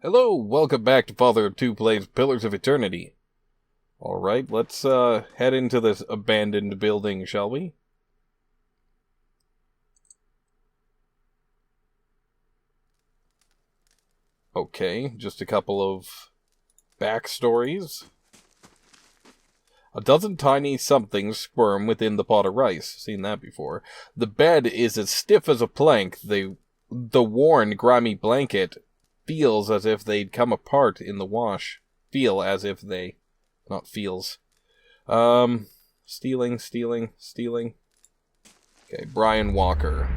Hello, welcome back to FatherofTwo Plays Pillars of Eternity. Alright, let's head into this abandoned building, shall we? Okay, just a couple of backstories. A dozen tiny somethings squirm within the pot of rice. Seen that before. The bed is as stiff as a plank. The worn, grimy blanket feels as if they'd come apart in the wash. Feel as if they... Not feels. Stealing. Okay, Brian Walker.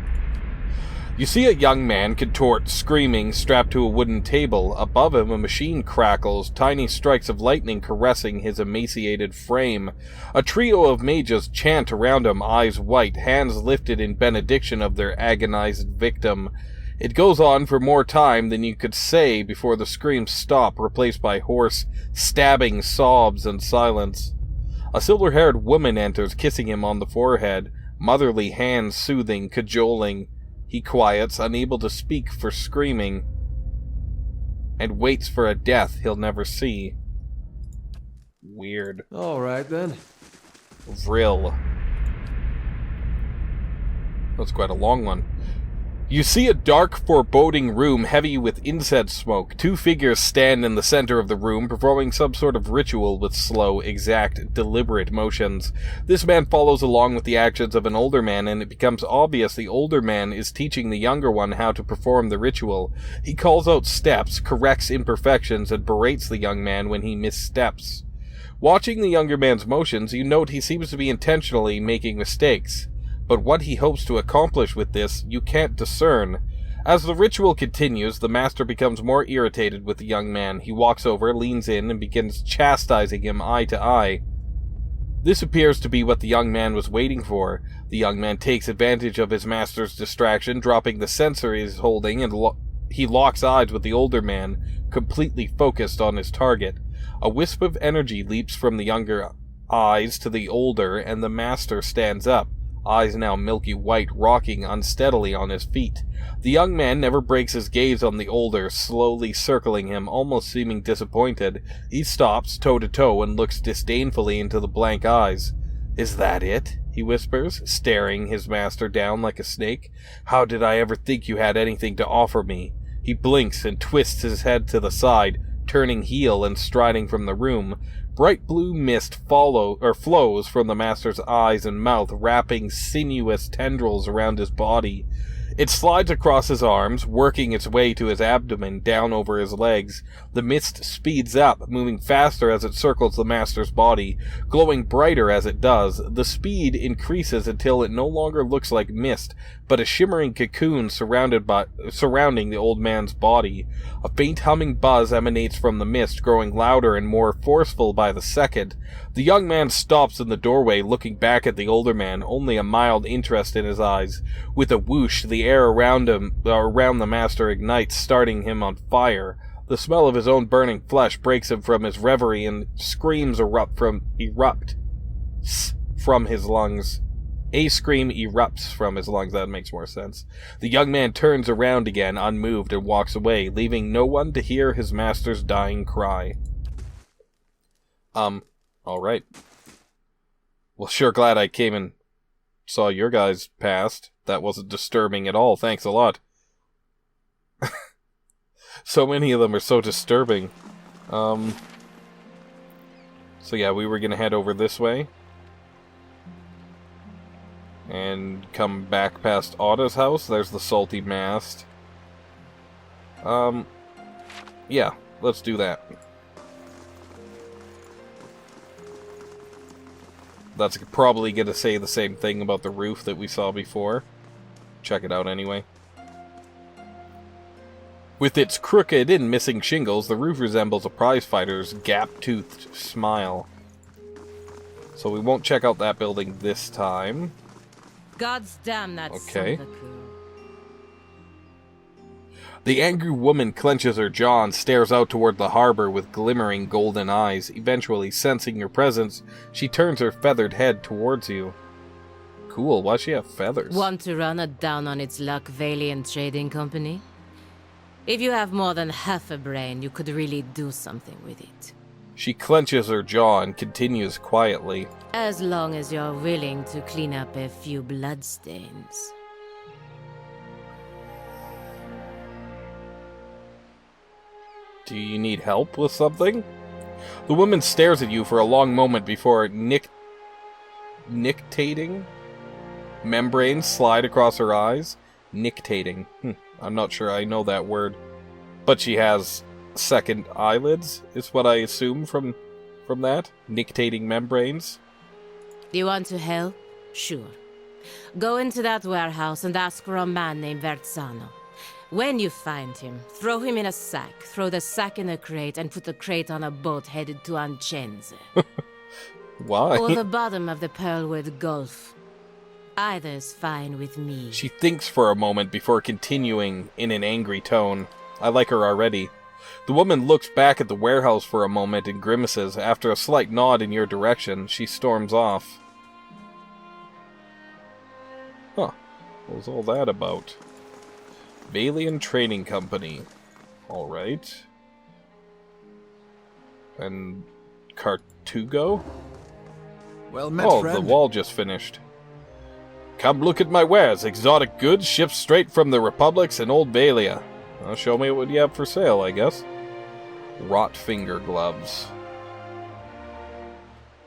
You see a young man contort, screaming, strapped to a wooden table. Above him, a machine crackles, tiny strikes of lightning caressing his emaciated frame. A trio of mages chant around him, eyes white, hands lifted in benediction of their agonized victim. It goes on for more time than you could say before the screams stop, replaced by hoarse, stabbing sobs and silence. A silver-haired woman enters, kissing him on the forehead, motherly hands soothing, cajoling. He quiets, unable to speak for screaming, and waits for a death he'll never see. Weird. All right, then. Vril. That's quite a long one. You see a dark, foreboding room heavy with incense smoke. Two figures stand in the center of the room, performing some sort of ritual with slow, exact, deliberate motions. This man follows along with the actions of an older man, and it becomes obvious the older man is teaching the younger one how to perform the ritual. He calls out steps, corrects imperfections, and berates the young man when he missteps. Watching the younger man's motions, you note he seems to be intentionally making mistakes. But what he hopes to accomplish with this, you can't discern. As the ritual continues, the master becomes more irritated with the young man. He walks over, leans in, and begins chastising him eye to eye. This appears to be what the young man was waiting for. The young man takes advantage of his master's distraction, dropping the censer he is holding, and he locks eyes with the older man, completely focused on his target. A wisp of energy leaps from the younger eyes to the older, and the master stands up. Eyes now milky white, rocking unsteadily on his feet. The young man never breaks his gaze on the older, slowly circling him, almost seeming disappointed. He stops, toe to toe, and looks disdainfully into the blank eyes. "Is that it?" he whispers, staring his master down like a snake. "How did I ever think you had anything to offer me?" He blinks and twists his head to the side, turning heel and striding from the room. Bright blue mist flows from the master's eyes and mouth, wrapping sinuous tendrils around his body. It slides across his arms, working its way to his abdomen, down over his legs. The mist speeds up, moving faster as it circles the master's body, glowing brighter as it does. The speed increases until it no longer looks like mist, but a shimmering cocoon surrounding the old man's body. A faint humming buzz emanates from the mist, growing louder and more forceful by the second. The young man stops in the doorway, looking back at the older man, only a mild interest in his eyes. With a whoosh, the air around the master ignites, starting him on fire. The smell of his own burning flesh breaks him from his reverie, and screams erupt from his lungs. A scream erupts from his lungs. That makes more sense. The young man turns around again, unmoved, and walks away, leaving no one to hear his master's dying cry. Alright. Well, sure glad I came and saw your guys past. That wasn't disturbing at all. Thanks a lot. So many of them are so disturbing. So yeah, we were gonna head over this way. And come back past Auda's house. There's the salty mast. Yeah, let's do that. That's probably gonna say the same thing about the roof that we saw before. Check it out anyway. With its crooked and missing shingles, the roof resembles a prizefighter's gap-toothed smile. So we won't check out that building this time. God's damn that Okay. son of a coup. The angry woman clenches her jaw and stares out toward the harbor with glimmering golden eyes. Eventually, sensing your presence, she turns her feathered head towards you. Cool, why does she have feathers? Want to run a down-on-its-luck Valiant Trading Company? If you have more than half a brain, you could really do something with it. She clenches her jaw and continues quietly. As long as you're willing to clean up a few bloodstains. Do you need help with something? The woman stares at you for a long moment before nictating? Membranes slide across her eyes. Nictating. I'm not sure I know that word. But she has second eyelids, is what I assume from that. Nictating membranes. Do you want to help? Sure. Go into that warehouse and ask for a man named Verzano. When you find him, throw him in a sack, throw the sack in a crate, and put the crate on a boat headed to Ancenze. Why? Or the bottom of the Pearlwood Gulf. Either's fine with me. She thinks for a moment before continuing in an angry tone. I like her already. The woman looks back at the warehouse for a moment and grimaces. After a slight nod in your direction, she storms off. Huh. What was all that about? Valiant Trading Company. Alright. And Cartugo? Well met, Oh, friend. the wall just finished. Come look at my wares. Exotic goods shipped straight from the Republics and Old Valia. Show me what you have for sale, I guess. Rot finger gloves.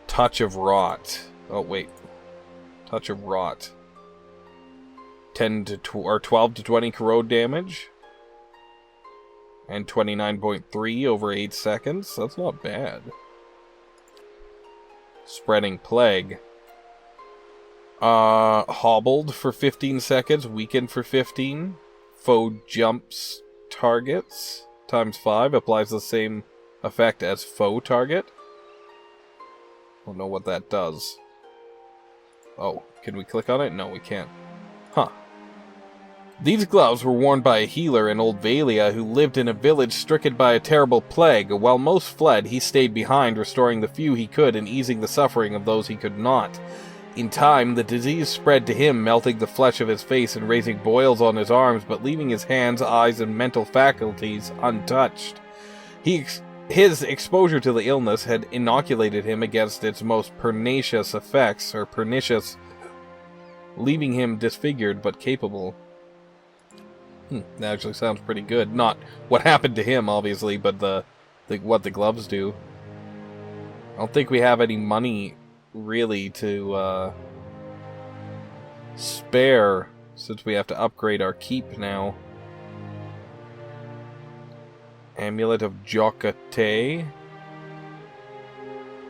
Touch of rot. Oh, wait. Touch of rot. 12 to 20 corrode damage. And 29.3 over 8 seconds. That's not bad. Spreading plague. Hobbled for 15 seconds. Weakened for 15. Foe jumps targets. Times 5. Applies the same effect as foe target. Don't know what that does. Oh, can we click on it? No, we can't. Huh. These gloves were worn by a healer in Old Valia who lived in a village stricken by a terrible plague. While most fled, he stayed behind, restoring the few he could and easing the suffering of those he could not. In time, the disease spread to him, melting the flesh of his face and raising boils on his arms, but leaving his hands, eyes, and mental faculties untouched. His exposure to the illness had inoculated him against its most pernicious effects, leaving him disfigured but capable. That actually sounds pretty good. Not what happened to him, obviously, but what the gloves do. I don't think we have any money, really, to spare, since we have to upgrade our keep now. Amulet of Jokate.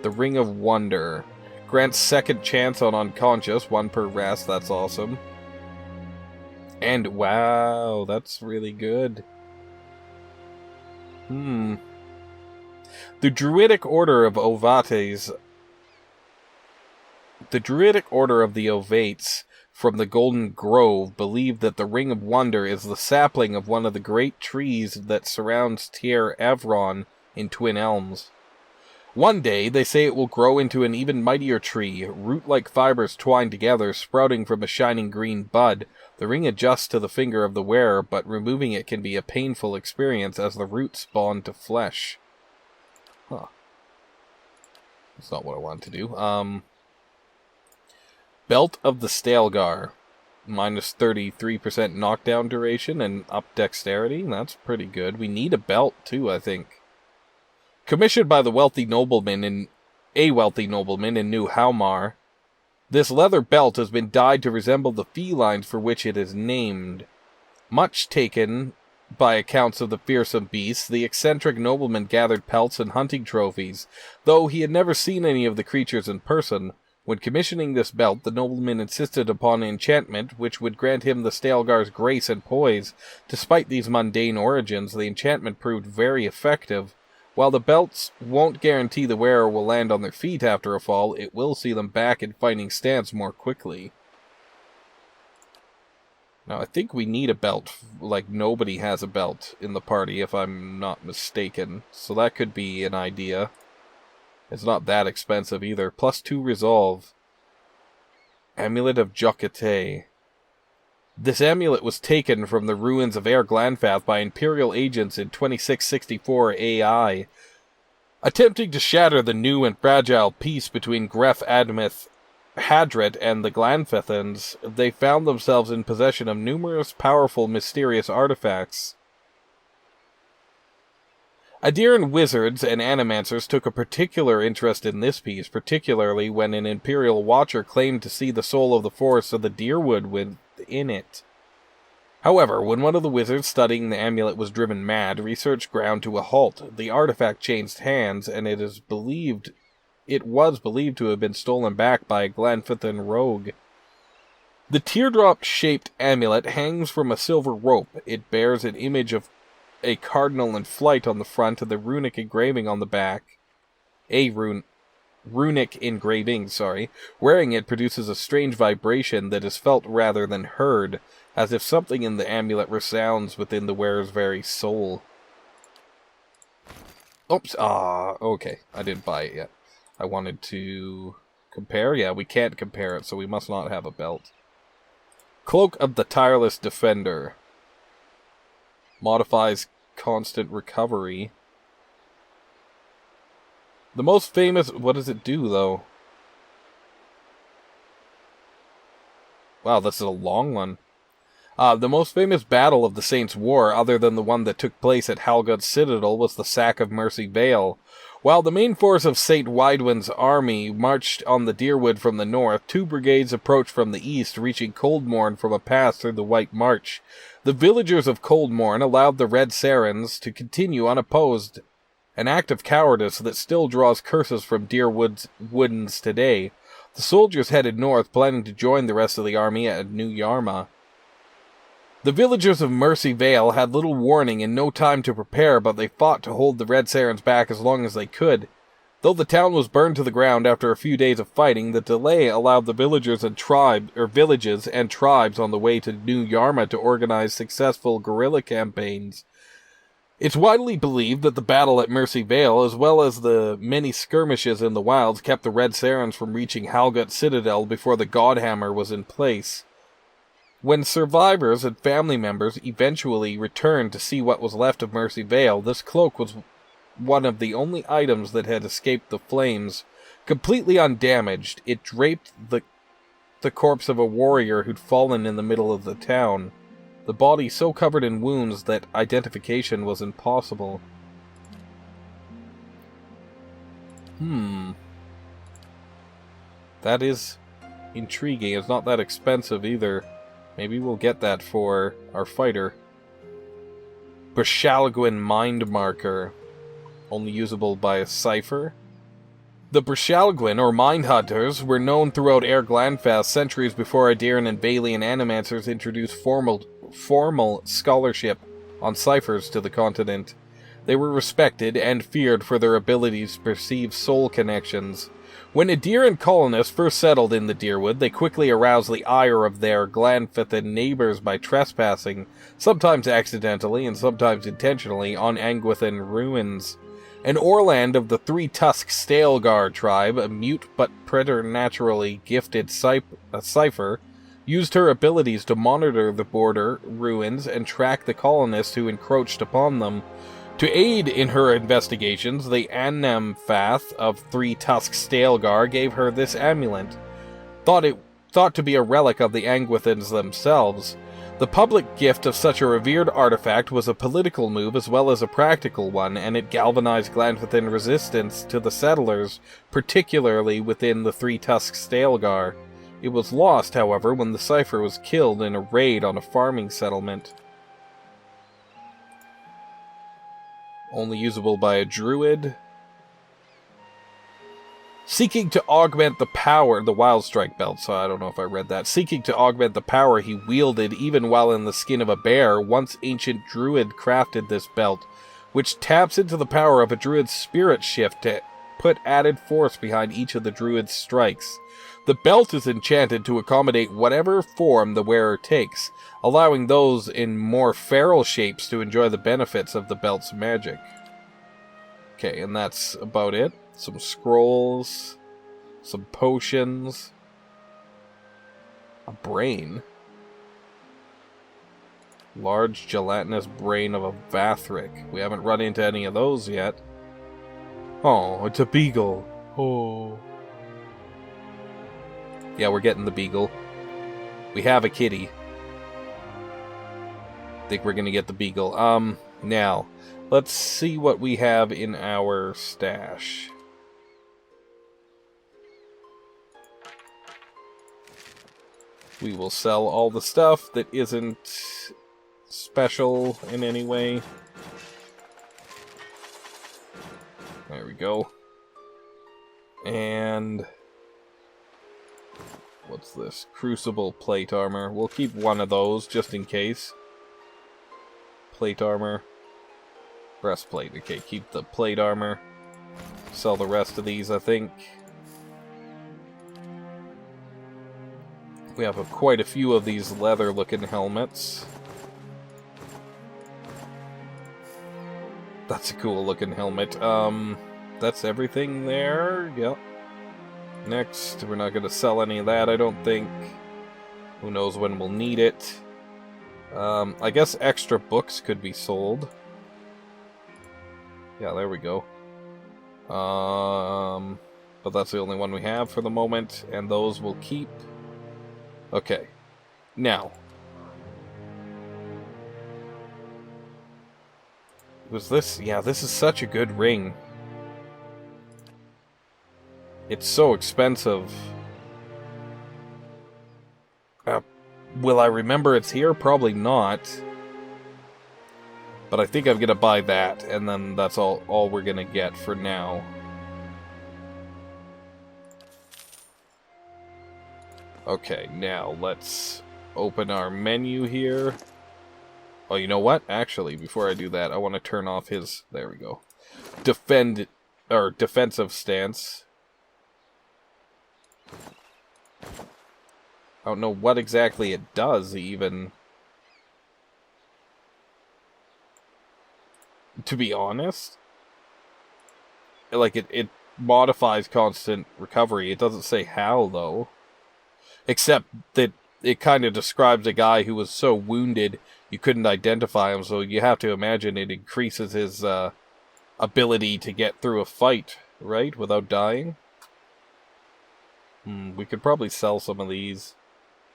The Ring of Wonder. Grants second chance on unconscious, 1 per rest, that's awesome. And wow, that's really good. The Druidic Order of Ovates. The Druidic Order of the Ovates from the Golden Grove believe that the Ring of Wonder is the sapling of one of the great trees that surrounds Tier Evron in Twin Elms. One day, they say it will grow into an even mightier tree, root-like fibers twined together, sprouting from a shining green bud. The ring adjusts to the finger of the wearer, but removing it can be a painful experience as the roots spawn to flesh. Huh. That's not what I wanted to do. Belt of the Stalgar. Minus 33% knockdown duration and up dexterity. That's pretty good. We need a belt, too, I think. Commissioned by a wealthy nobleman in New Haumar, this leather belt has been dyed to resemble the felines for which it is named. Much taken by accounts of the fearsome beasts, the eccentric nobleman gathered pelts and hunting trophies. Though he had never seen any of the creatures in person, when commissioning this belt, the nobleman insisted upon an enchantment which would grant him the Stalgar's grace and poise. Despite these mundane origins, the enchantment proved very effective. While the belts won't guarantee the wearer will land on their feet after a fall, it will see them back in fighting stance more quickly. Now, I think we need a belt. Like, nobody has a belt in the party, if I'm not mistaken. So that could be an idea. It's not that expensive either. +2 resolve. Amulet of Jokate. This amulet was taken from the ruins of Air Glanfath by Imperial agents in 2664 AI. Attempting to shatter the new and fragile peace between Gref Admith Hadret and the Glanfathans, they found themselves in possession of numerous powerful, mysterious artifacts. Adiran wizards and animancers took a particular interest in this piece, particularly when an Imperial Watcher claimed to see the soul of the forest of the Deerwood within it. However, when one of the wizards studying the amulet was driven mad, research ground to a halt. The artifact changed hands, and it was believed to have been stolen back by a Glanfathan rogue. The teardrop-shaped amulet hangs from a silver rope. It bears an image of a cardinal in flight on the front and the runic engraving on the back. Runic engraving. Wearing it produces a strange vibration that is felt rather than heard, as if something in the amulet resounds within the wearer's very soul. Oops, okay, I didn't buy it yet. I wanted to compare. Yeah, we can't compare it, so we must not have a belt. Cloak of the Tireless Defender. Modifies constant recovery. The most famous... What does it do, though? Wow, this is a long one. The most famous battle of the Saints' War, other than the one that took place at Halgod's Citadel, was the sack of Mercy Vale. While the main force of St. Widewin's army marched on the Deerwood from the north, 2 brigades approached from the east, reaching Coldmourn from a pass through the White March. The villagers of Coldmourn allowed the Red Sarens to continue unopposed, an act of cowardice that still draws curses from Deerwoodens today. The soldiers headed north, planning to join the rest of the army at New Yarma. The villagers of Mercy Vale had little warning and no time to prepare, but they fought to hold the Red Sarens back as long as they could. Though the town was burned to the ground after a few days of fighting, the delay allowed the villagers and villages and tribes on the way to New Yarma to organize successful guerrilla campaigns. It's widely believed that the battle at Mercy Vale, as well as the many skirmishes in the wilds, kept the Red Sarens from reaching Halgut Citadel before the Godhammer was in place. When survivors and family members eventually returned to see what was left of Mercy Vale, this cloak was one of the only items that had escaped the flames. Completely undamaged, it draped the corpse of a warrior who'd fallen in the middle of the town, the body so covered in wounds that identification was impossible. That is intriguing. It's not that expensive either. Maybe we'll get that for our fighter. Brishalguin Mind Marker. Only usable by a cipher. The Brishalguin, or Mind Hunters, were known throughout Air Glanfath centuries before Adiran and Balian animancers introduced formal scholarship on ciphers to the continent. They were respected and feared for their abilities to perceive soul connections. When Adiran colonists first settled in the Deerwood, they quickly aroused the ire of their Glanfathan neighbors by trespassing, sometimes accidentally and sometimes intentionally, on Angwathan ruins. An Orland of the Three-Tusk Stalgar tribe, a mute but preternaturally gifted cipher, used her abilities to monitor the border ruins and track the colonists who encroached upon them. To aid in her investigations, the Annamfath of Three-Tusk Stalgar gave her this amulet, thought to be a relic of the Angwathans themselves. The public gift of such a revered artifact was a political move as well as a practical one, and it galvanized Glanfathan resistance to the settlers, particularly within the Three-Tusk Stalgar. It was lost, however, when the cipher was killed in a raid on a farming settlement. Only usable by a druid. Seeking to augment the power... The Wild Strike belt, so I don't know if I read that. Seeking to augment the power he wielded even while in the skin of a bear, once ancient druid crafted this belt, which taps into the power of a druid's spirit shift to put added force behind each of the druid's strikes. The belt is enchanted to accommodate whatever form the wearer takes, allowing those in more feral shapes to enjoy the benefits of the belt's magic. Okay, and that's about it. Some scrolls, some potions, a brain. Large gelatinous brain of a Vathric. We haven't run into any of those yet. Oh, it's a beagle. Oh. Yeah, we're getting the beagle. We have a kitty. Think we're gonna get the beagle. Now, let's see what we have in our stash. We will sell all the stuff that isn't special in any way. There we go. And what's this? Crucible plate armor. We'll keep one of those just in case. Plate armor. Breastplate. Okay, keep the plate armor. Sell the rest of these, I think. We have quite a few of these leather-looking helmets. That's a cool-looking helmet. That's everything there. Yep. Next, we're not going to sell any of that, I don't think. Who knows when we'll need it. I guess extra books could be sold. Yeah, there we go. But that's the only one we have for the moment, and those we'll keep. Okay. Now. Was this? Yeah, this is such a good ring. It's so expensive. Will I remember it's here? Probably not. But I think I'm gonna buy that, and then that's all we're gonna get for now. Okay, now let's open our menu here. Oh, you know what? Actually, before I do that, I want to turn off his... There we go. Defensive stance. I don't know what exactly it does, even. To be honest. Like, it modifies constant recovery. It doesn't say how, though. Except that it kind of describes a guy who was so wounded you couldn't identify him, so you have to imagine it increases his ability to get through a fight, right? Without dying. We could probably sell some of these.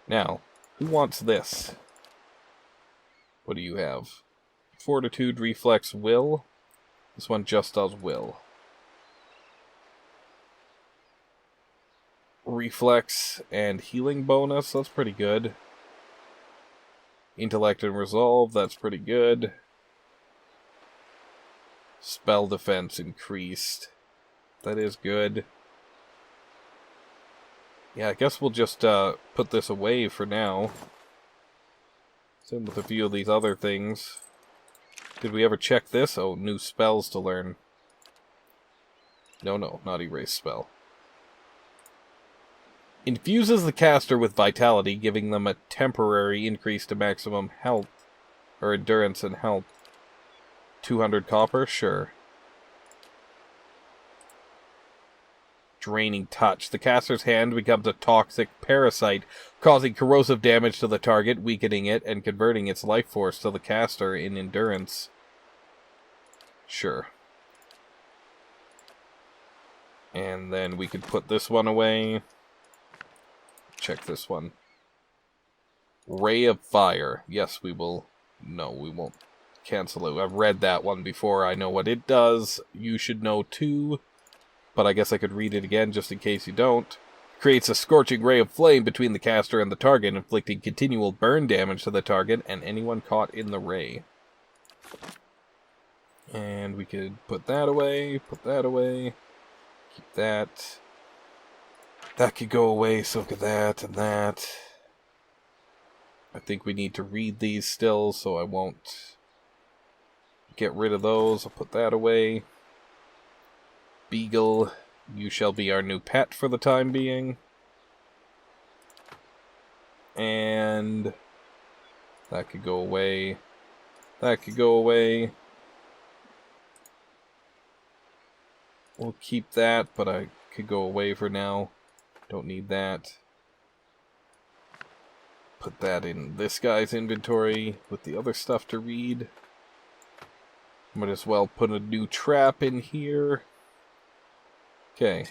Now, who wants this? What do you have? Fortitude, Reflex, Will. This one just does Will. Reflex and healing bonus, that's pretty good. Intellect and Resolve, that's pretty good. Spell defense increased. That is good. Yeah, I guess we'll just put this away for now. Same with a few of these other things. Did we ever check this? Oh, new spells to learn. No, not erase spell. Infuses the caster with vitality, giving them a temporary increase to maximum health. Or endurance and health. 200 copper? Sure. Draining touch. The caster's hand becomes a toxic parasite, causing corrosive damage to the target, weakening it, and converting its life force to the caster in endurance. Sure. And then we could put this one away. Check this one. Ray of Fire. Yes, we will. No, we won't cancel it. I've read that one before. I know what it does. You should know too. But I guess I could read it again just in case you don't. Creates a scorching ray of flame between the caster and the target, inflicting continual burn damage to the target and anyone caught in the ray. And we could put that away, keep that. That could go away, so could that and that. I think we need to read these still, so I won't get rid of those. I'll put that away. Beagle, you shall be our new pet for the time being. And that could go away. That could go away. We'll keep that, but I could go away for now. Don't need that. Put that in this guy's inventory with the other stuff to read. Might as well put a new trap in here. Okay.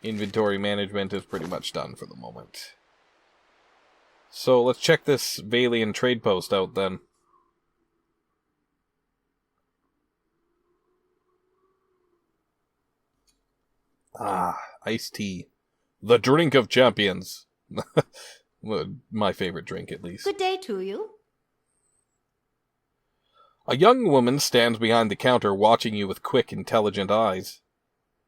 Inventory management is pretty much done for the moment. So let's check this Valian trade post out then. Ah, iced tea. The drink of champions. My favorite drink, at least. Good day to you. A young woman stands behind the counter watching you with quick, intelligent eyes.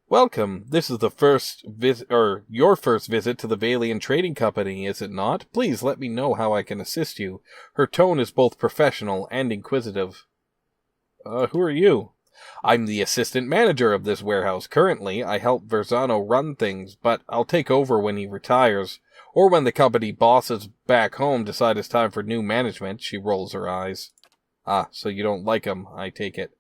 Welcome. This is the your first visit to the Valian Trading Company, is it not? Please let me know how I can assist you. Her tone is both professional and inquisitive. Who are you? I'm the assistant manager of this warehouse. Currently, I help Verzano run things, but I'll take over when he retires. Or when the company bosses back home decide it's time for new management. She rolls her eyes. Ah, so you don't like him, I take it.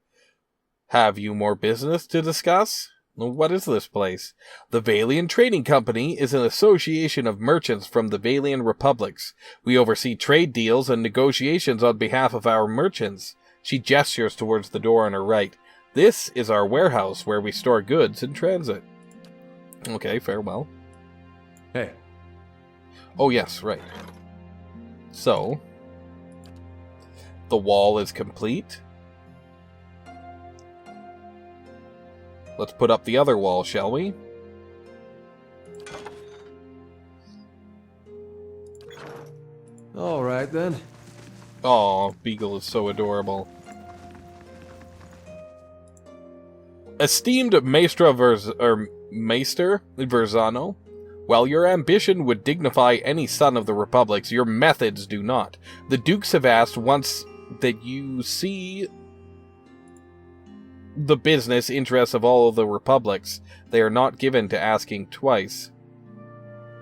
Have you more business to discuss? What is this place? The Valian Trading Company is an association of merchants from the Valian republics. We oversee trade deals and negotiations on behalf of our merchants. She gestures towards the door on her right. This is our warehouse where we store goods in transit. Okay, farewell. Hey. Oh yes, right. So, the wall is complete. Let's put up the other wall, shall we? All right, then. Aw, Beagle is so adorable. Esteemed Maester Verzano, while your ambition would dignify any son of the republics, your methods do not. The dukes have asked once that you see the business interests of all of the republics. They are not given to asking twice.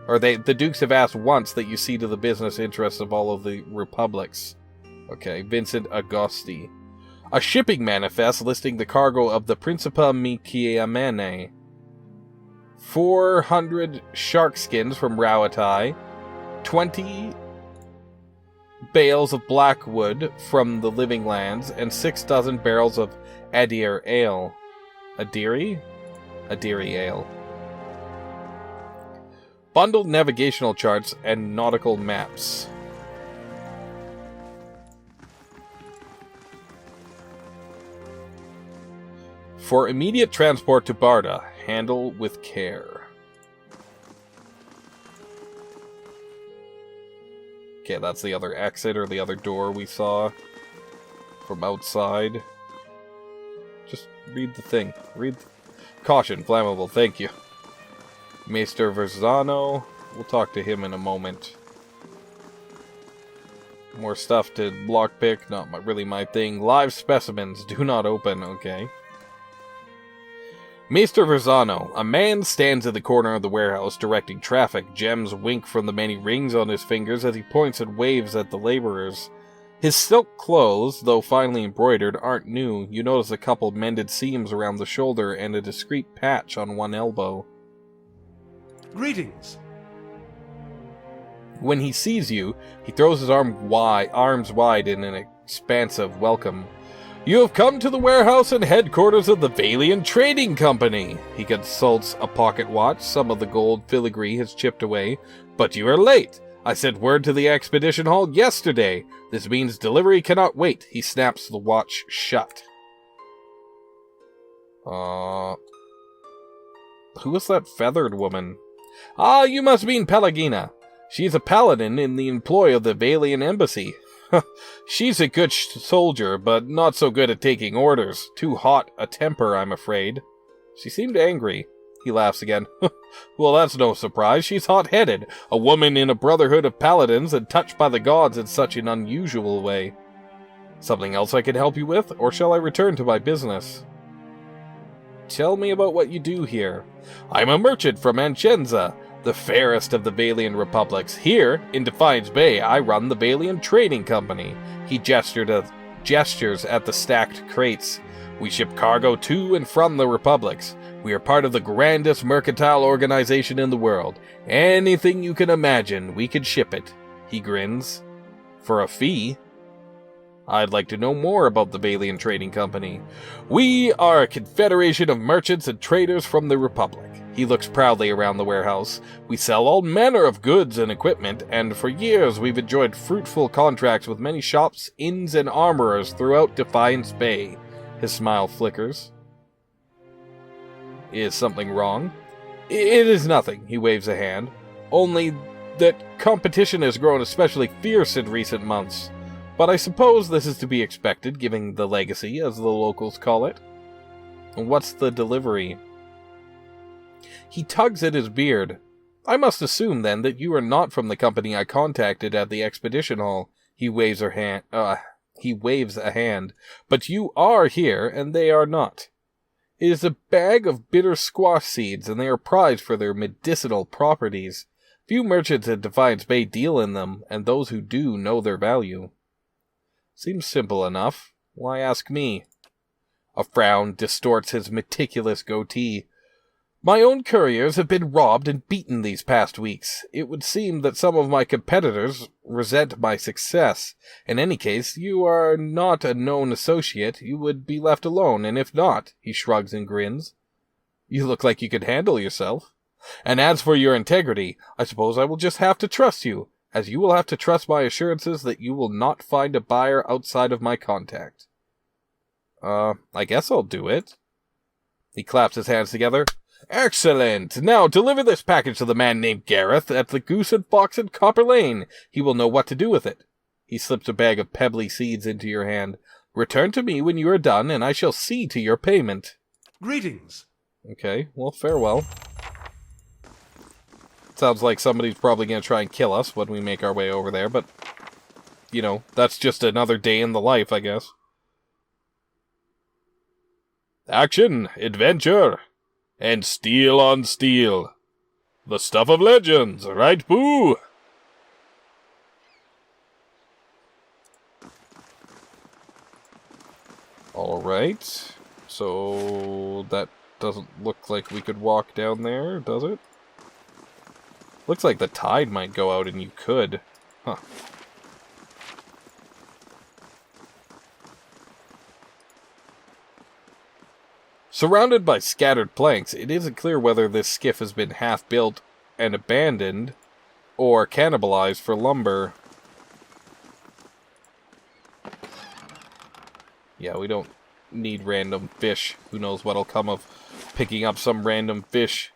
Or the dukes have asked once that you see to the business interests of all of the republics. Okay, Vincent Agosti. A shipping manifest listing the cargo of the Principa Michiamene. 400 shark skins from Rauatai. 20 bales of blackwood from the Living Lands. And 6 dozen barrels of Adir ale. Adiri? Adiri ale. Bundled navigational charts and nautical maps. For immediate transport to Barda, handle with care. Okay, that's the other exit or the other door we saw from outside. Just read the thing. Caution, flammable, thank you. Maester Verzano. We'll talk to him in a moment. More stuff to lockpick, not really my thing. Live specimens, do not open, okay. Maester Verzano. A man stands at the corner of the warehouse directing traffic. Gems wink from the many rings on his fingers as he points and waves at the laborers. His silk clothes, though finely embroidered, aren't new. You notice a couple mended seams around the shoulder and a discreet patch on one elbow. Greetings. When he sees you, he throws his arms wide in an expansive welcome. You have come to the warehouse and headquarters of the Valian Trading Company. He consults a pocket watch. Some of the gold filigree has chipped away. But you are late. I sent word to the expedition hall yesterday. This means delivery cannot wait. He snaps the watch shut. Who was that feathered woman? Ah, you must mean Pelagina. She's a paladin in the employ of the Valian embassy. She's a good soldier, but not so good at taking orders. Too hot a temper, I'm afraid. She seemed angry. He laughs again. Well, that's no surprise. She's hot-headed. A woman in a brotherhood of paladins and touched by the gods in such an unusual way. Something else I can help you with, or shall I return to my business? Tell me about what you do here. I'm a merchant from Anshenza, the fairest of the Valian republics. Here, in Defiance Bay, I run the Valian Trading Company. He gestures at the stacked crates. We ship cargo to and from the republics. We are part of the grandest mercantile organization in the world. Anything you can imagine, we can ship it. He grins. For a fee? I'd like to know more about the Valian Trading Company. We are a confederation of merchants and traders from the Republic. He looks proudly around the warehouse. We sell all manner of goods and equipment, and for years we've enjoyed fruitful contracts with many shops, inns, and armorers throughout Defiance Bay. His smile flickers. Is something wrong? It is nothing, he waves a hand. Only that competition has grown especially fierce in recent months. But I suppose this is to be expected, given the legacy, as the locals call it. And what's the delivery? He tugs at his beard. I must assume, then, that you are not from the company I contacted at the expedition hall. He waves a hand. But you are here, and they are not. It is a bag of bitter squash seeds, and they are prized for their medicinal properties. Few merchants at Defiance Bay deal in them, and those who do know their value. Seems simple enough. Why ask me? A frown distorts his meticulous goatee. My own couriers have been robbed and beaten these past weeks. It would seem that some of my competitors resent my success. In any case, you are not a known associate. You would be left alone, and if not, he shrugs and grins. You look like you could handle yourself. And as for your integrity, I suppose I will just have to trust you, as you will have to trust my assurances that you will not find a buyer outside of my contact. I guess I'll do it. He claps his hands together. Excellent! Now deliver this package to the man named Gareth at the Goose and Fox in Copper Lane. He will know what to do with it. He slips a bag of pebbly seeds into your hand. Return to me when you are done, and I shall see to your payment. Greetings. Okay, well, farewell. Sounds like somebody's probably going to try and kill us when we make our way over there, but, you know, that's just another day in the life, I guess. Action, adventure, and steel on steel. The stuff of legends, right, Boo? Alright, so that doesn't look like we could walk down there, does it? Looks like the tide might go out and you could. Huh. Surrounded by scattered planks, it isn't clear whether this skiff has been half-built and abandoned, or cannibalized for lumber. Yeah, we don't need random fish. Who knows what'll come of picking up some random fish.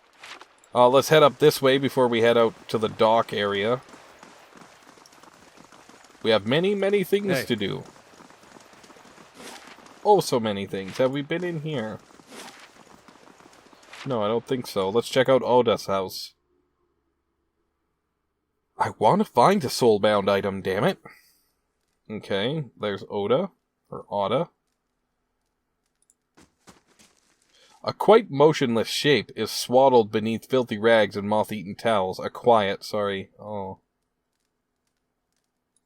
Let's head up this way before we head out to the dock area. We have many, many things to do. Oh, so many things. Have we been in here? No, I don't think so. Let's check out Oda's house. I want to find a soulbound item, damn it. Okay, there's Oda. Or Oda. A quite motionless shape is swaddled beneath filthy rags and moth-eaten towels. A quiet, sorry. Oh.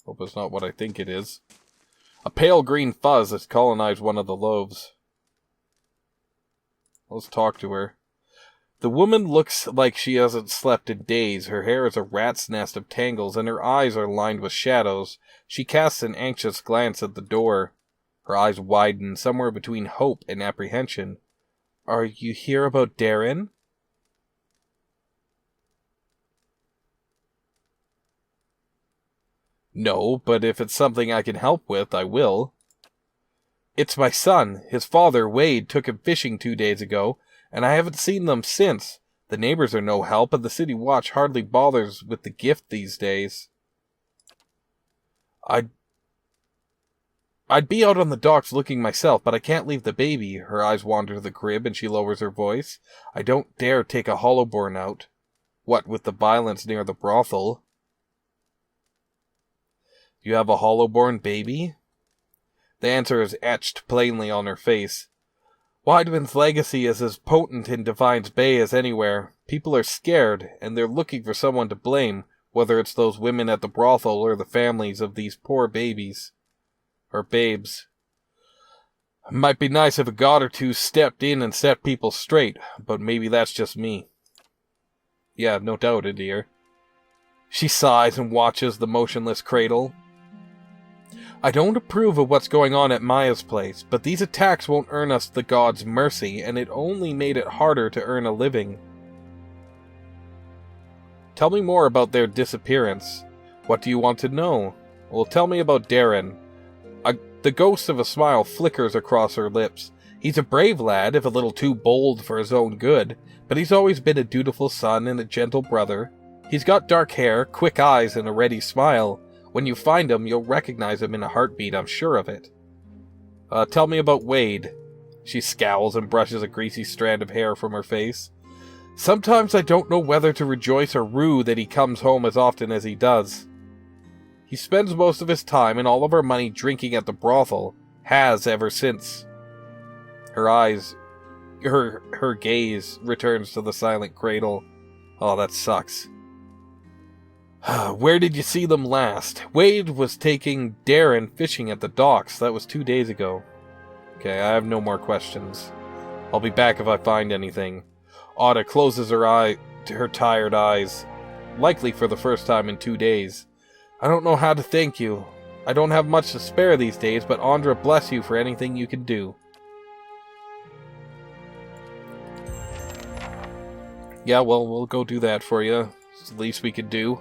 Hope it's not what I think it is. A pale green fuzz has colonized one of the loaves. Let's talk to her. The woman looks like she hasn't slept in days. Her hair is a rat's nest of tangles, and her eyes are lined with shadows. She casts an anxious glance at the door. Her eyes widen, somewhere between hope and apprehension. Are you here about Darren? No, but if it's something I can help with, I will. It's my son. His father, Wade, took him fishing 2 days ago, and I haven't seen them since. The neighbors are no help, and the city watch hardly bothers with the gift these days. I'd be out on the docks looking myself, but I can't leave the baby. Her eyes wander to the crib, and she lowers her voice. I don't dare take a Hollowborn out. What with the violence near the brothel? You have a Hollowborn baby? The answer is etched plainly on her face. Weidman's legacy is as potent in Defiance Bay as anywhere. People are scared, and they're looking for someone to blame, whether it's those women at the brothel or the families of these poor babies. Or babes. Might be nice if a god or two stepped in and set people straight, but maybe that's just me. Yeah, no doubt, dear. She sighs and watches the motionless cradle. I don't approve of what's going on at Maya's place, but these attacks won't earn us the god's mercy, and it only made it harder to earn a living. Tell me more about their disappearance. What do you want to know? Well, tell me about Darren. The ghost of a smile flickers across her lips. He's a brave lad, if a little too bold for his own good, but he's always been a dutiful son and a gentle brother. He's got dark hair, quick eyes, and a ready smile. When you find him, you'll recognize him in a heartbeat, I'm sure of it. Tell me about Wade. She scowls and brushes a greasy strand of hair from her face. Sometimes I don't know whether to rejoice or rue that he comes home as often as he does. He spends most of his time and all of our money drinking at the brothel. Has ever since. Her gaze returns to the silent cradle. Oh, that sucks. Where did you see them last? Wade was taking Darren fishing at the docks. That was 2 days ago. Okay, I have no more questions. I'll be back if I find anything. Auda closes her tired eyes, likely for the first time in 2 days. I don't know how to thank you. I don't have much to spare these days, but Andra bless you for anything you can do. Yeah, well, we'll go do that for you. It's the least we could do.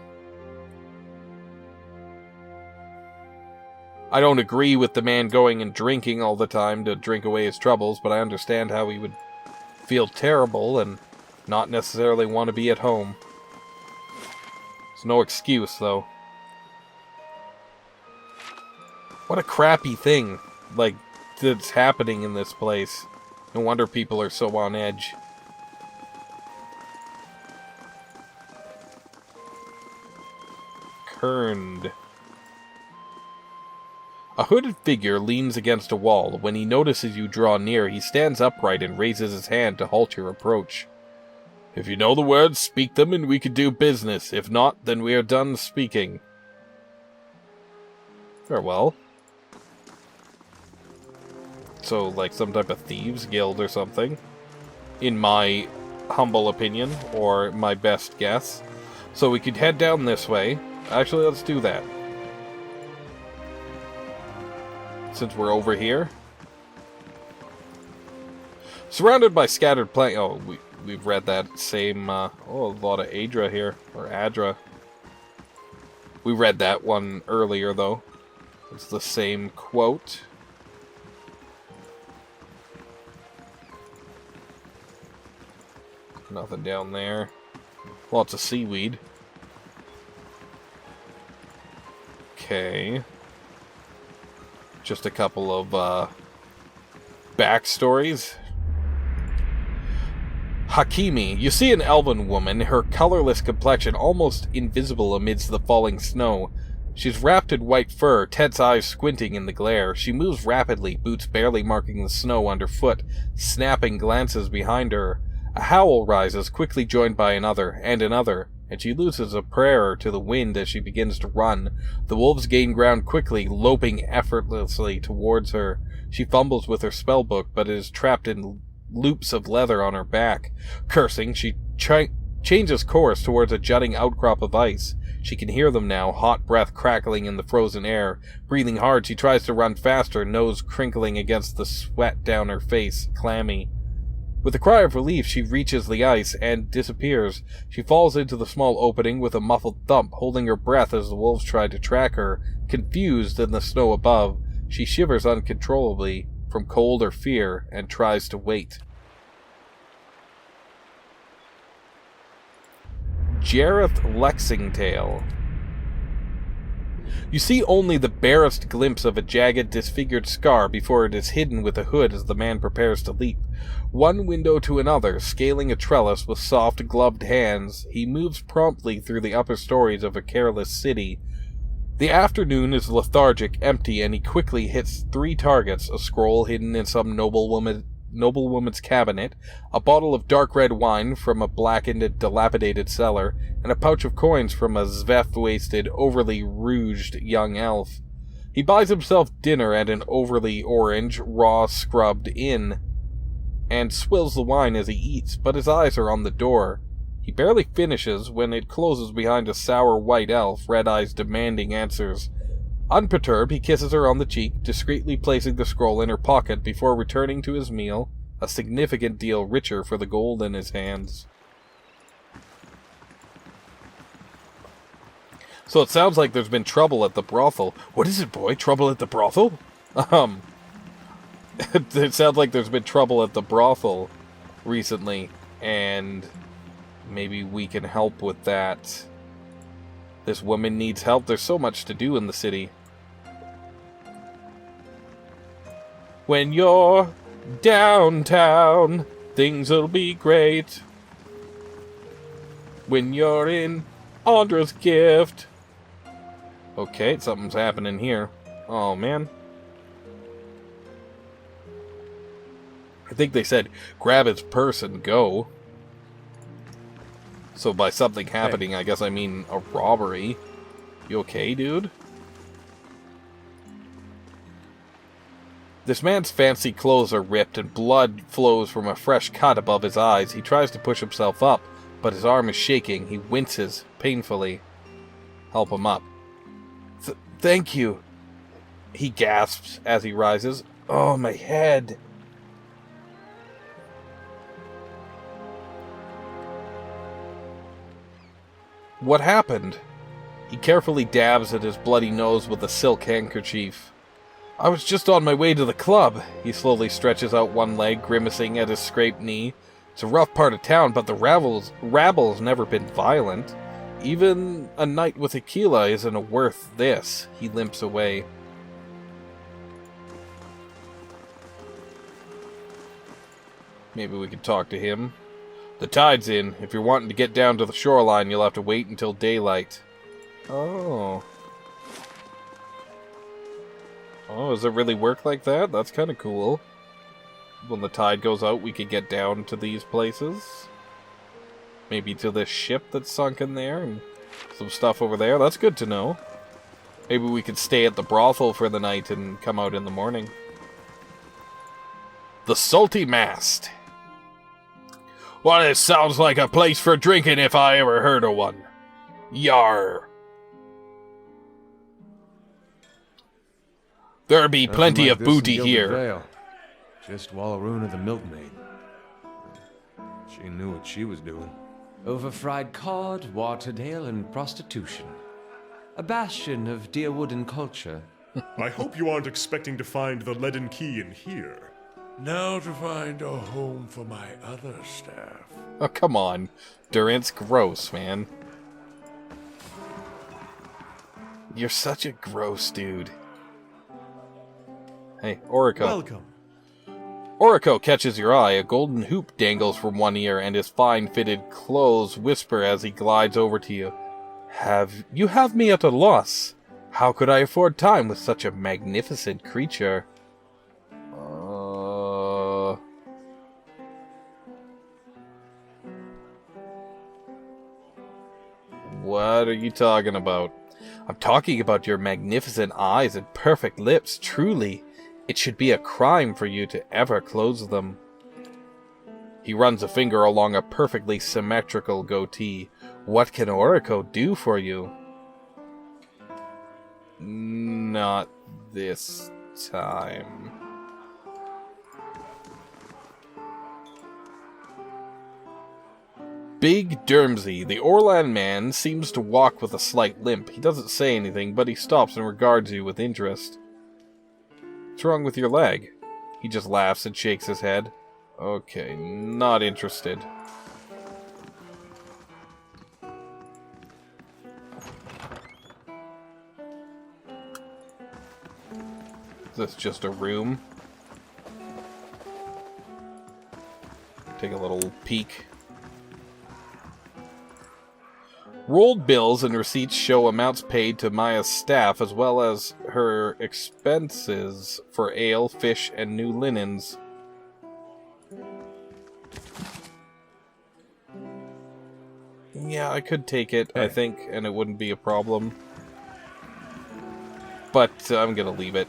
I don't agree with the man going and drinking all the time to drink away his troubles, but I understand how he would feel terrible and not necessarily want to be at home. It's no excuse, though. What a crappy thing, that's happening in this place. No wonder people are so on edge. Kerned. A hooded figure leans against a wall. When he notices you draw near, he stands upright and raises his hand to halt your approach. If you know the words, speak them and we can do business. If not, then we are done speaking. Farewell. So, like some type of thieves guild or something. In my humble opinion, or my best guess. So we could head down this way. Actually, let's do that. Since we're over here. Surrounded by scattered plant... Oh, we've read that same... a lot of Adra here. Or Adra. We read that one earlier, though. It's the same quote. Nothing down there. Lots of seaweed. Okay. Just a couple of backstories. Hakimi. You see an elven woman, her colorless complexion almost invisible amidst the falling snow. She's wrapped in white fur, tense eyes squinting in the glare. She moves rapidly, boots barely marking the snow underfoot, snapping glances behind her. A howl rises, quickly joined by another, and she loses a prayer to the wind as she begins to run. The wolves gain ground quickly, loping effortlessly towards her. She fumbles with her spellbook, but is trapped in loops of leather on her back. Cursing, she changes course towards a jutting outcrop of ice. She can hear them now, hot breath crackling in the frozen air. Breathing hard, she tries to run faster, nose crinkling against the sweat down her face, clammy. With a cry of relief, she reaches the ice and disappears. She falls into the small opening with a muffled thump, holding her breath as the wolves try to track her. Confused in the snow above, she shivers uncontrollably from cold or fear and tries to wait. Jareth Lexingtale. You see only the barest glimpse of a jagged, disfigured scar before it is hidden with a hood as the man prepares to leap. One window to another, scaling a trellis with soft, gloved hands, he moves promptly through the upper stories of a careless city. The afternoon is lethargic, empty, and he quickly hits 3 targets, a scroll hidden in some noblewoman's cabinet, a bottle of dark red wine from a blackened and dilapidated cellar, and a pouch of coins from a zveth-wasted, overly rouged young elf. He buys himself dinner at an overly orange, raw-scrubbed inn, and swills the wine as he eats, but his eyes are on the door. He barely finishes when it closes behind a sour white elf, red eyes demanding answers. Unperturbed, he kisses her on the cheek, discreetly placing the scroll in her pocket before returning to his meal, a significant deal richer for the gold in his hands. So it sounds like there's been trouble at the brothel. What is it, boy? Trouble at the brothel? It sounds like there's been trouble at the brothel recently, and maybe we can help with that. This woman needs help. There's so much to do in the city. When you're downtown, things'll be great. When you're in Andra's gift. Okay, something's happening here. Oh, man. I think they said, grab his purse and go. So by something happening, I guess I mean a robbery. You okay, dude? This man's fancy clothes are ripped and blood flows from a fresh cut above his eyes. He tries to push himself up, but his arm is shaking. He winces painfully. Help him up. Thank you, he gasps as he rises. Oh, my head. What happened? He carefully dabs at his bloody nose with a silk handkerchief. I was just on my way to the club. He slowly stretches out one leg, grimacing at his scraped knee. It's a rough part of town, but the rabble's never been violent. Even a night with Aquila isn't worth this. He limps away. Maybe we could talk to him. The tide's in. If you're wanting to get down to the shoreline, you'll have to wait until daylight. Oh. Oh, does it really work like that? That's kind of cool. When the tide goes out, we could get down to these places. Maybe to this ship that's sunk in there, and some stuff over there. That's good to know. Maybe we could stay at the brothel for the night and come out in the morning. The Salty Mast. Well, it sounds like a place for drinking if I ever heard of one. Yar. There be plenty of booty here. Vale. Just Wallaroon of the milkmaid. She knew what she was doing. Overfried cod, watered ale, and prostitution. A bastion of Deerwooden culture. I hope you aren't expecting to find the leaden key in here. Now to find a home for my other staff. Oh, come on. Durant's gross, man. You're such a gross dude. Hey, Orico. Welcome. Orico catches your eye. A golden hoop dangles from one ear, and his fine-fitted clothes whisper as he glides over to you. You have me at a loss. How could I afford time with such a magnificent creature? What are you talking about? I'm talking about your magnificent eyes and perfect lips, truly. It should be a crime for you to ever close them. He runs a finger along a perfectly symmetrical goatee. What can Orico do for you? Not this time. Big Dermsey, the Orlan man, seems to walk with a slight limp. He doesn't say anything, but he stops and regards you with interest. What's wrong with your leg? He just laughs and shakes his head. Okay, not interested. Is this just a room? Take a little peek. Rolled bills and receipts show amounts paid to Maya's staff as well as her expenses for ale, fish, and new linens. Yeah, I could take it, I think, and it wouldn't be a problem. But I'm gonna leave it.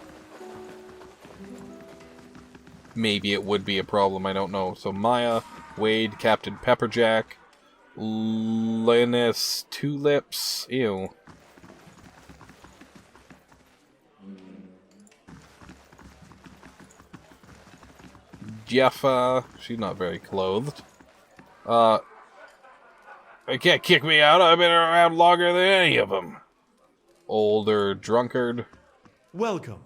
Maybe it would be a problem, I don't know. So Maya, Wade, Captain Pepperjack, Linus Tulips, ew. Jeffa, she's not very clothed. They can't kick me out, I've been around longer than any of them. Older drunkard. Welcome.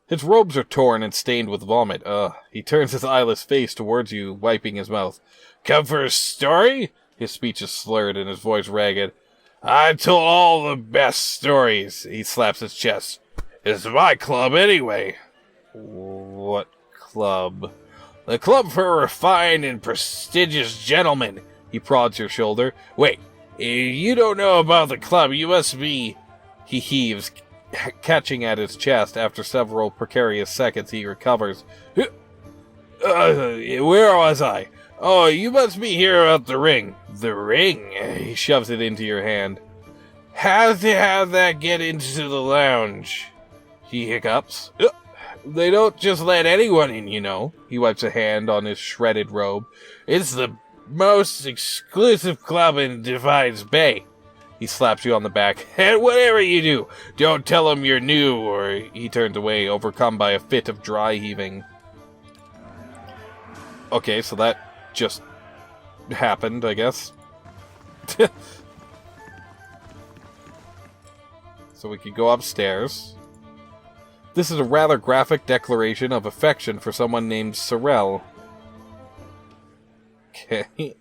His robes are torn and stained with vomit. He turns his eyeless face towards you, wiping his mouth. Come for a story? His speech is slurred and his voice ragged. I told all the best stories. He slaps his chest. It's my club anyway. What club? The club for refined and prestigious gentlemen. He prods your shoulder. Wait, you don't know about the club. You must be... He heaves, catching at his chest. After several precarious seconds, he recovers. Where was I? Oh, you must be here about the ring. The ring? He shoves it into your hand. How to have that get into the lounge? He hiccups. They don't just let anyone in, you know. He wipes a hand on his shredded robe. It's the most exclusive club in Defiance Bay. He slaps you on the back. And whatever you do, don't tell him you're new, or he turns away, overcome by a fit of dry heaving. Okay, so that just happened, I guess. So we could go upstairs. This is a rather graphic declaration of affection for someone named Sorrel. Okay.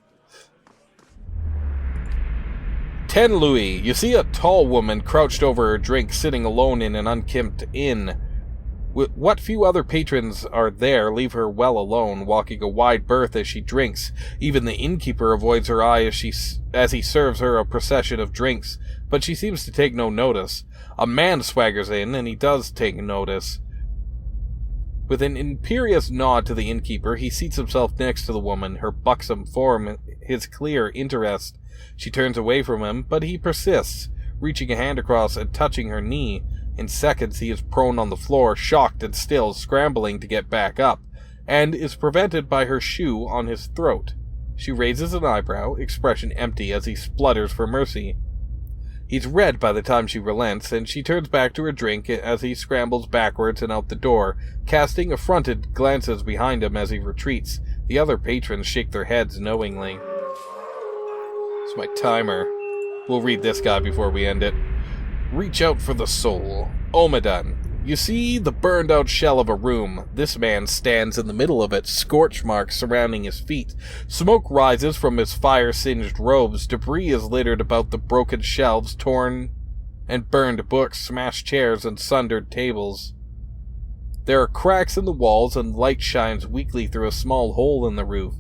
10 Louis. You see a tall woman crouched over her drink, sitting alone in an unkempt inn. What few other patrons are there leave her well alone, walking a wide berth as she drinks. Even the innkeeper avoids her eye as he serves her a procession of drinks, but she seems to take no notice. A man swaggers in, and he does take notice. With an imperious nod to the innkeeper, he seats himself next to the woman, her buxom form, his clear interest. She turns away from him, but he persists, reaching a hand across and touching her knee. In seconds, he is prone on the floor, shocked and still, scrambling to get back up, and is prevented by her shoe on his throat. She raises an eyebrow, expression empty, as he splutters for mercy. He's red by the time she relents, and she turns back to her drink as he scrambles backwards and out the door, casting affronted glances behind him as he retreats. The other patrons shake their heads knowingly. It's my timer. We'll read this guy before we end it. Reach out for the soul. Omedan. You see the burned-out shell of a room. This man stands in the middle of it, scorch marks surrounding his feet. Smoke rises from his fire-singed robes. Debris is littered about the broken shelves, torn and burned books, smashed chairs, and sundered tables. There are cracks in the walls, and light shines weakly through a small hole in the roof.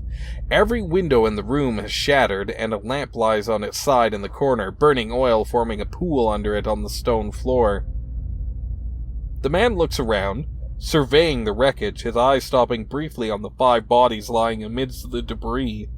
Every window in the room has shattered, and a lamp lies on its side in the corner, burning oil forming a pool under it on the stone floor. The man looks around, surveying the wreckage, his eyes stopping briefly on the 5 bodies lying amidst the debris.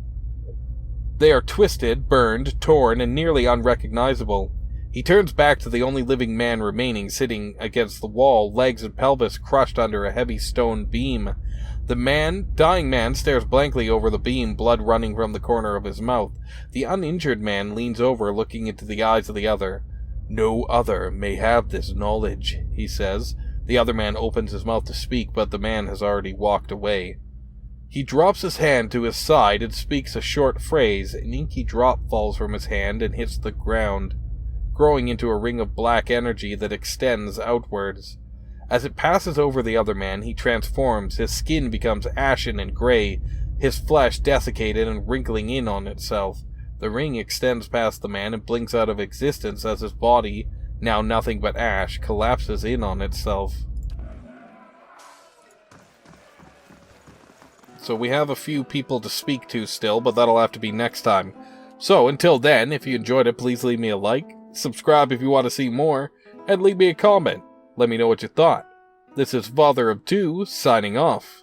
They are twisted, burned, torn, and nearly unrecognizable. He turns back to the only living man remaining, sitting against the wall, legs and pelvis crushed under a heavy stone beam. The dying man stares blankly over the beam, blood running from the corner of his mouth. The uninjured man leans over, looking into the eyes of the other. No other may have this knowledge, he says. The other man opens his mouth to speak, but the man has already walked away. He drops his hand to his side and speaks a short phrase. An inky drop falls from his hand and hits the ground, growing into a ring of black energy that extends outwards. As it passes over the other man, he transforms. His skin becomes ashen and gray, his flesh desiccated and wrinkling in on itself. The ring extends past the man and blinks out of existence as his body, now nothing but ash, collapses in on itself. So we have a few people to speak to still, but that'll have to be next time. So until then, if you enjoyed it, please leave me a like, subscribe if you want to see more, and leave me a comment. Let me know what you thought. This is FatherofTwo, signing off.